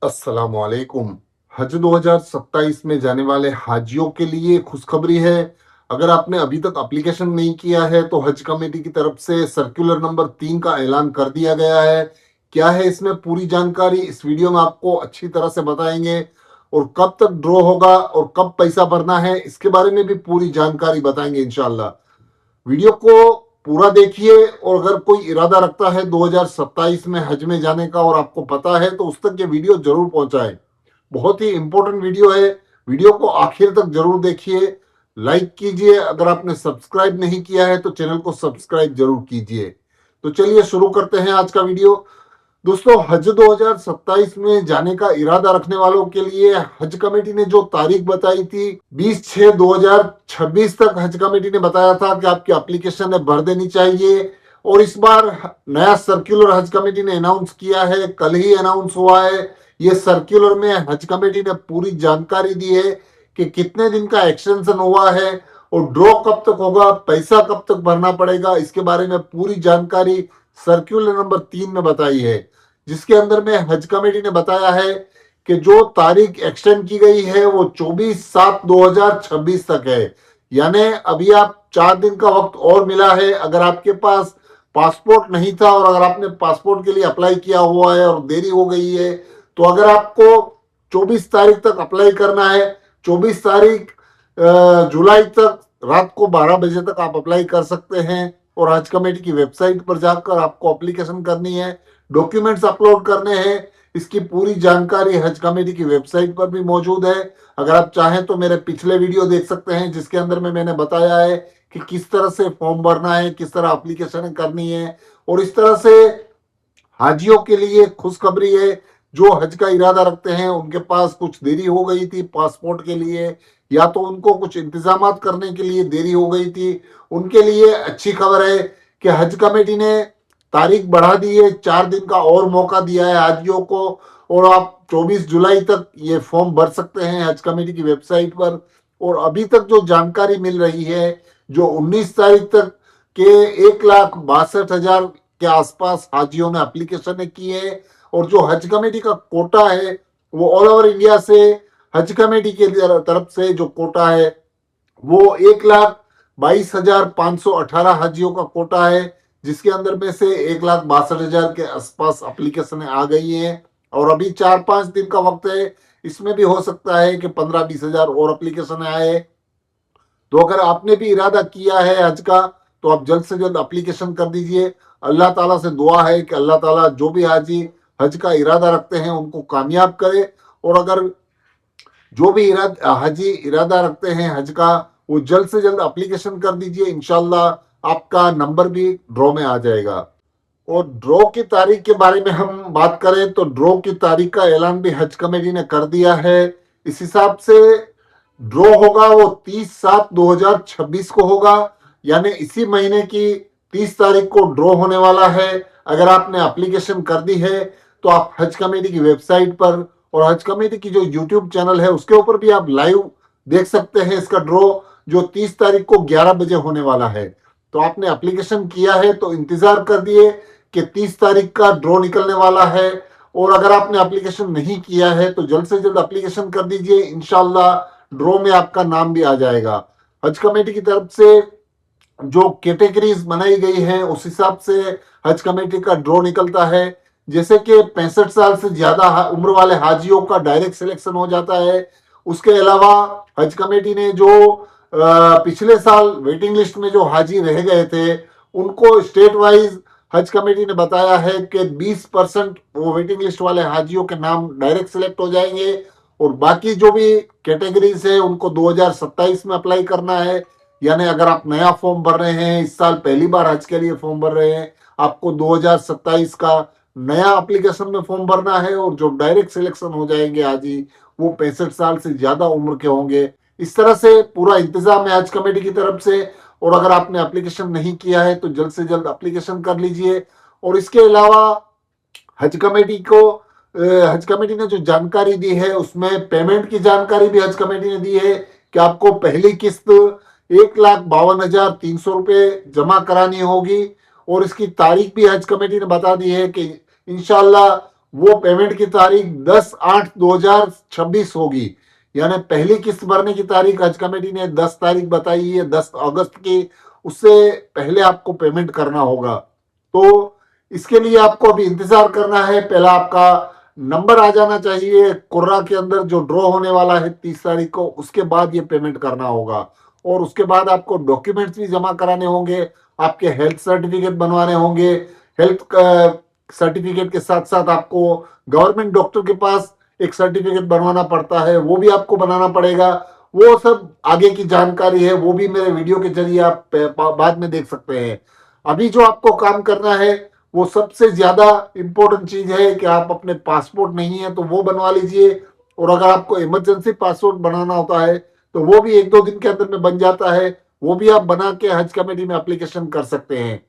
अस्सलामुअलैकुम। हज 2027 में जाने वाले हाजियों के लिए खुशखबरी है। अगर आपने अभी तक एप्लीकेशन नहीं किया है तो हज कमेटी की तरफ से सर्कुलर नंबर 3 का ऐलान कर दिया गया है। क्या है इसमें पूरी जानकारी इस वीडियो में आपको अच्छी तरह से बताएंगे, और कब तक ड्रॉ होगा और कब पैसा भरना है इसके बारे में भी पूरी जानकारी बताएंगे इंशाल्लाह। वीडियो को पूरा देखिए, और अगर कोई इरादा रखता है 2027 में हज में जाने का और आपको पता है तो उस तक ये वीडियो जरूर पहुंचाएं। बहुत ही इंपॉर्टेंट वीडियो है। वीडियो को आखिर तक जरूर देखिए। लाइक कीजिए, अगर आपने सब्सक्राइब नहीं किया है तो चैनल को सब्सक्राइब जरूर कीजिए। तो चलिए शुरू करते हैं आज का वीडियो। दोस्तों, हज 2027 में जाने का इरादा रखने वालों के लिए हज कमेटी ने जो तारीख बताई थी 20/6/2026 तक हज कमेटी ने बताया था कि आपकी एप्लीकेशन भर देनी चाहिए। और इस बार नया सर्कुलर हज कमेटी ने अनाउंस किया है, कल ही अनाउंस हुआ है। ये सर्कुलर में हज कमेटी ने पूरी जानकारी दी है कि कितने दिन का एक्सटेंशन हुआ है और ड्रॉ कब तक होगा, पैसा कब तक भरना पड़ेगा, इसके बारे में पूरी जानकारी सर्कुलर नंबर 3 में बताई है। जिसके अंदर में हज कमेटी ने बताया है कि जो तारीख एक्सटेंड की गई है वो 24/7/2026 तक है। यानी अभी आप 4 दिन का वक्त और मिला है। अगर आपके पास पासपोर्ट नहीं था और अगर आपने पासपोर्ट के लिए अप्लाई किया हुआ है और देरी हो गई है, तो अगर आपको 24 तारीख तक अप्लाई करना है, 24 तारीख जुलाई तक रात को 12 बजे तक आप अप्लाई कर सकते हैं। और हज कमेटी की वेबसाइट पर जाकर आपको एप्लीकेशन करनी है, डॉक्यूमेंट्स अपलोड करने हैं। इसकी पूरी जानकारी हज कमेटी की वेबसाइट पर भी मौजूद है। अगर आप चाहें तो मेरे पिछले वीडियो देख सकते हैं, जिसके अंदर में मैंने बताया है कि किस तरह से फॉर्म भरना है, किस तरह एप्लीकेशन करनी है। और इस तरह से हाजियों के लिए खुशखबरी है। जो हज का इरादा रखते हैं, उनके पास कुछ देरी हो गई थी पासपोर्ट के लिए, या तो उनको कुछ इंतजाम करने के लिए देरी हो गई थी, उनके लिए अच्छी खबर है कि हज कमेटी ने तारीख बढ़ा दी है। 4 दिन का और मौका दिया है हाजियों को, और आप 24 जुलाई तक ये फॉर्म भर सकते हैं हज कमेटी की वेबसाइट पर। और अभी तक जो जानकारी मिल रही है, जो 19 तारीख तक के 1,62,000 के आसपास हाजियों ने एप्लीकेशन की है। और जो हज कमेटी का कोटा है वो ऑल ओवर इंडिया से हज कमेटी के तरफ से जो कोटा है वो 1,22,518 हाजियों का कोटा है, जिसके अंदर में से 1,62,000 के आसपास एप्लीकेशन आ गई है। और अभी 4-5 दिन का वक्त है, इसमें भी हो सकता है कि 15-20 हजार और एप्लीकेशन आए। तो अगर आपने भी इरादा किया है हज का, तो आप जल्द से जल्द एप्लीकेशन कर दीजिए। अल्लाह ताला से दुआ है कि अल्लाह ताला जो भी हाजी हज का इरादा रखते हैं उनको कामयाब करे। और अगर जो भी हाजी इरादा रखते हैं हज का, वो जल्द से जल्द एप्लीकेशन कर दीजिए। इंशाल्लाह आपका नंबर भी ड्रॉ में आ जाएगा। और ड्रॉ की तारीख के बारे में हम बात करें तो ड्रॉ की तारीख का ऐलान भी हज कमेटी ने कर दिया है। इस हिसाब से ड्रॉ होगा वो 30/7/2026 को होगा। यानी इसी महीने की 30 तारीख को ड्रॉ होने वाला है। अगर आपने एप्लीकेशन कर दी है तो आप हज कमेटी की वेबसाइट पर और हज कमेटी की जो यूट्यूब चैनल है उसके ऊपर भी आप लाइव देख सकते हैं इसका ड्रॉ, जो 30 तारीख को 11 बजे होने वाला है। तो आपने एप्लीकेशन किया है तो इंतजार कर दिए कि 30 तारीख का ड्रॉ निकलने वाला है। और अगर आपने एप्लीकेशन नहीं किया है तो जल्द से जल्द एप्लीकेशन कर दीजिए। इंशाल्लाह ड्रॉ में आपका नाम भी आ जाएगा। हज कमेटी की तरफ से जो कैटेगरीज बनाई गई है उस हिसाब से हज कमेटी का ड्रॉ निकलता है। जैसे कि 65 साल से ज्यादा उम्र वाले हाजियों का डायरेक्ट सिलेक्शन हो जाता है। उसके अलावा हज कमेटी ने जो पिछले साल वेटिंग लिस्ट में जो हाजी रह गए थे, उनको स्टेट वाइज हज कमेटी ने बताया है कि 20% वो वेटिंग लिस्ट वाले हाजियों के नाम डायरेक्ट सिलेक्ट हो जाएंगे। और बाकी जो भी कैटेगरीज है उनको 2027 में अप्लाई करना है। यानी अगर आप नया फॉर्म भर रहे हैं, इस साल पहली बार हज के लिए फॉर्म भर रहे हैं, आपको 2027 का नया एप्लीकेशन में फॉर्म भरना है। और जो डायरेक्ट सिलेक्शन हो जाएंगे हाजी, वो 65 साल से ज्यादा उम्र के होंगे। इस तरह से पूरा इंतजाम है हज कमेटी की तरफ से। और अगर आपने एप्लीकेशन नहीं किया है तो जल्द से जल्द एप्लीकेशन कर लीजिए। और इसके अलावा हज कमेटी को हज कमेटी ने जो जानकारी दी है उसमें पेमेंट की जानकारी भी हज कमेटी ने दी है कि आपको पहली किस्त 1,52,300 रुपये जमा करानी होगी। और इसकी तारीख भी हज कमेटी ने बता दी है कि इंशाल्लाह वो पेमेंट की तारीख 10/8/2026 होगी। यानी पहली किस्त भरने की तारीख हज कमेटी ने 10 तारीख बताई है, 10 अगस्त की। उससे पहले आपको पेमेंट करना होगा। तो इसके लिए आपको अभी इंतजार करना है। पहला आपका नंबर आ जाना चाहिए कुर्रा के अंदर, जो ड्रॉ होने वाला है 30 तारीख को। उसके बाद ये पेमेंट करना होगा। और उसके बाद आपको डॉक्यूमेंट्स भी जमा कराने होंगे, आपके हेल्थ सर्टिफिकेट बनवाने होंगे। हेल्थ सर्टिफिकेट के साथ साथ आपको गवर्नमेंट डॉक्टर के पास एक सर्टिफिकेट बनवाना पड़ता है, वो भी आपको बनाना पड़ेगा। वो सब आगे की जानकारी है, वो भी मेरे वीडियो के जरिए आप बाद में देख सकते हैं। अभी जो आपको काम करना है वो सबसे ज्यादा इंपॉर्टेंट चीज है कि आप अपने पासपोर्ट नहीं है तो वो बनवा लीजिए। और अगर आपको इमरजेंसी पासपोर्ट बनाना होता है तो वो भी 1-2 दिन के अंदर में बन जाता है। वो भी आप बना के हज कमेटी में एप्लीकेशन कर सकते हैं।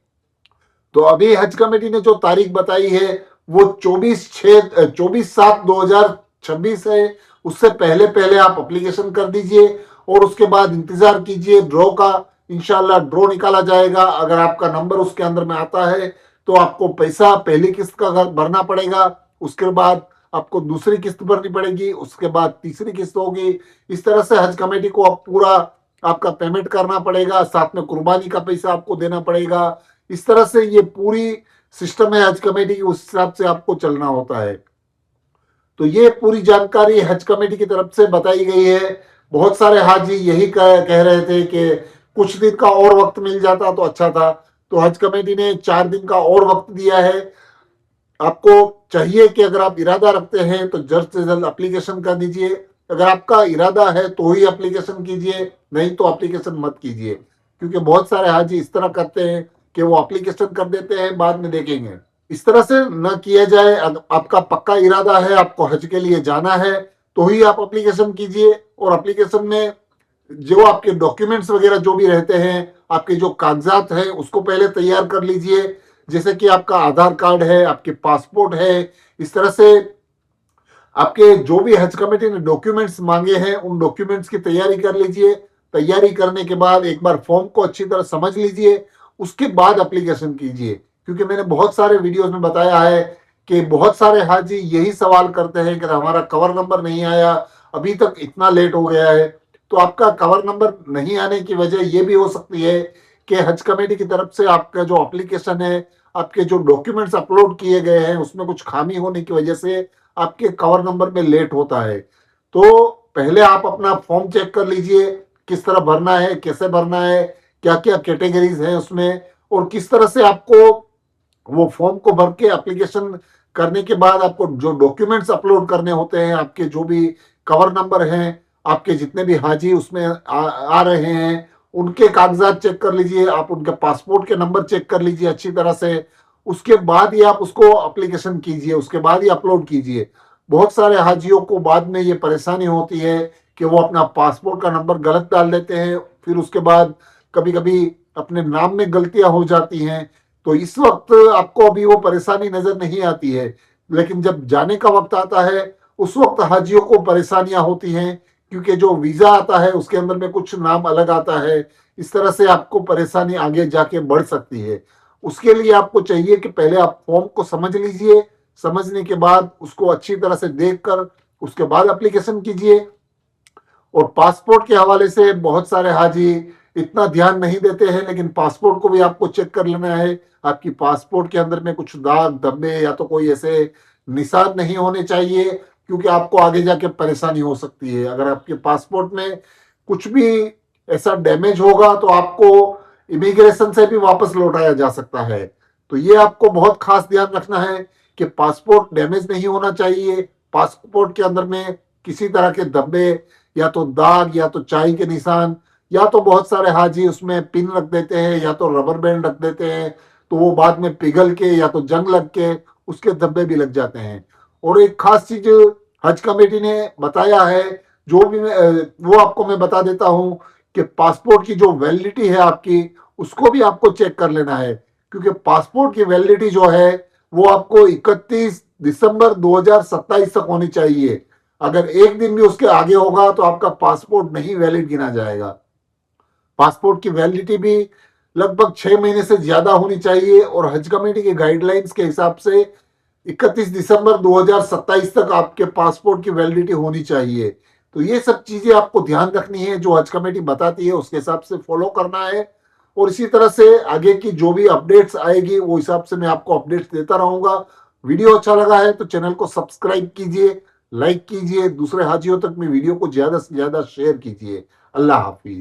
तो अभी हज कमेटी ने जो तारीख बताई है वो 24/7/2026 है। उससे पहले पहले आप एप्लीकेशन कर दीजिए और उसके बाद इंतजार कीजिए ड्रॉ का। इंशाल्लाह ड्रॉ निकाला जाएगा। अगर आपका नंबर उसके अंदर में आता है तो आपको पैसा पहली किस्त का भरना पड़ेगा। उसके बाद आपको दूसरी किस्त भरनी पड़ेगी, उसके बाद तीसरी किस्त होगी। इस तरह से हज कमेटी को आप पूरा आपका पेमेंट करना पड़ेगा, साथ में कुर्बानी का पैसा आपको देना पड़ेगा। इस तरह से ये पूरी सिस्टम है हज कमेटी की, उस हिसाब से आपको चलना होता है। तो ये पूरी जानकारी हज कमेटी की तरफ से बताई गई है। बहुत सारे हाजी यही कह रहे थे कि कुछ दिन का और वक्त मिल जाता तो अच्छा था। तो हज कमेटी ने 4 दिन का और वक्त दिया है। आपको चाहिए कि अगर आप इरादा रखते हैं तो जल्द से जल्द एप्लीकेशन कर दीजिए। अगर आपका इरादा है तो ही एप्लीकेशन कीजिए, नहीं तो एप्लीकेशन मत कीजिए। क्योंकि बहुत सारे हाजी इस तरह करते हैं कि वो एप्लीकेशन कर देते हैं, बाद में देखेंगे। इस तरह से न किया जाए। आपका पक्का इरादा है, आपको हज के लिए जाना है, तो ही आप एप्लीकेशन कीजिए। और एप्लीकेशन में जो आपके डॉक्यूमेंट्स वगैरह जो भी रहते हैं, आपके जो कागजात हैं उसको पहले तैयार कर लीजिए। जैसे कि आपका आधार कार्ड है, आपके पासपोर्ट है। इस तरह से आपके जो भी हज कमेटी ने डॉक्यूमेंट्स मांगे हैं उन डॉक्यूमेंट्स की तैयारी कर लीजिए। तैयारी करने के बाद एक बार फॉर्म को अच्छी तरह समझ लीजिए, उसके बाद एप्लीकेशन कीजिए। क्योंकि मैंने बहुत सारे वीडियोस में बताया है कि बहुत सारे हाजी यही सवाल करते हैं कि हमारा कवर नंबर नहीं आया, अभी तक इतना लेट हो गया है। तो आपका कवर नंबर नहीं आने की वजह यह भी हो सकती है कि हज कमेटी की तरफ से आपका जो एप्लीकेशन है, आपके जो डॉक्यूमेंट्स अपलोड किए गए हैं उसमें कुछ खामी होने की वजह से आपके कवर नंबर में लेट होता है। तो पहले आप अपना फॉर्म चेक कर लीजिए, किस तरह भरना है, कैसे भरना है, क्या क्या कैटेगरीज हैं उसमें, और किस तरह से आपको वो फॉर्म को भर के एप्लीकेशन करने के बाद आपको जो डॉक्यूमेंट्स अपलोड करने होते हैं, आपके जो भी कवर नंबर हैं, आपके जितने भी हाजी उसमें आ रहे हैं, उनके कागजात चेक कर लीजिए। आप उनके पासपोर्ट के नंबर चेक कर लीजिए अच्छी तरह से। उसके बाद ही आप उसको एप्लीकेशन कीजिए, उसके बाद ही अपलोड कीजिए। बहुत सारे हाजियों को बाद में ये परेशानी होती है कि वो अपना पासपोर्ट का नंबर गलत डाल देते हैं, फिर उसके बाद कभी कभी अपने नाम में गलतियां हो जाती हैं। तो इस वक्त आपको अभी वो परेशानी नजर नहीं आती है, लेकिन जब जाने का वक्त आता है उस वक्त हाजियों को परेशानियां होती हैं। क्योंकि जो वीजा आता है उसके अंदर में कुछ नाम अलग आता है। इस तरह से आपको परेशानी आगे जाके बढ़ सकती है। उसके लिए आपको चाहिए कि पहले आप फॉर्म को समझ लीजिए, समझने के बाद उसको अच्छी तरह से देखकर उसके बाद एप्लीकेशन कीजिए। और पासपोर्ट के हवाले से बहुत सारे हाजी इतना ध्यान नहीं देते हैं, लेकिन पासपोर्ट को भी आपको चेक कर लेना है। आपकी पासपोर्ट के अंदर में कुछ दाग धब्बे या तो कोई ऐसे निशान नहीं होने चाहिए, क्योंकि आपको आगे जाके परेशानी हो सकती है। अगर आपके पासपोर्ट में कुछ भी ऐसा डैमेज होगा तो आपको इमिग्रेशन से भी वापस लौटाया जा सकता है। तो ये आपको बहुत खास ध्यान रखना है कि पासपोर्ट डैमेज नहीं होना चाहिए। पासपोर्ट के अंदर में किसी तरह के धब्बे या तो दाग या तो चाय के निशान, या तो बहुत सारे हाजी उसमें पिन रख देते हैं या तो रबर बैंड रख देते हैं, तो वो बाद में पिघल के या तो जंग लग के उसके धब्बे भी लग जाते हैं। और एक खास चीज हज कमेटी ने बताया है, जो भी वो आपको मैं बता देता हूं कि पासपोर्ट की जो वैलिडिटी है आपकी, उसको भी आपको चेक कर लेना है। क्योंकि पासपोर्ट की वैलिडिटी जो है वो आपको 31 दिसंबर 2027 तक होनी चाहिए। अगर एक दिन भी उसके आगे होगा तो आपका पासपोर्ट नहीं वैलिड गिना जाएगा। पासपोर्ट की वैलिडिटी भी लगभग 6 महीने से ज्यादा होनी चाहिए। और हज कमेटी के गाइडलाइंस के हिसाब से 31 दिसंबर 2027 तक आपके पासपोर्ट की वैलिडिटी होनी चाहिए। तो ये सब चीजें आपको ध्यान रखनी है, जो हज कमेटी बताती है उसके हिसाब से फॉलो करना है। और इसी तरह से आगे की जो भी अपडेट्स आएगी वो हिसाब से मैं आपको अपडेट्स देता रहूंगा। वीडियो अच्छा लगा है तो चैनल को सब्सक्राइब कीजिए, लाइक कीजिए, दूसरे हाजियों तक में वीडियो को ज्यादा से ज्यादा शेयर कीजिए। अल्लाह हाफिज।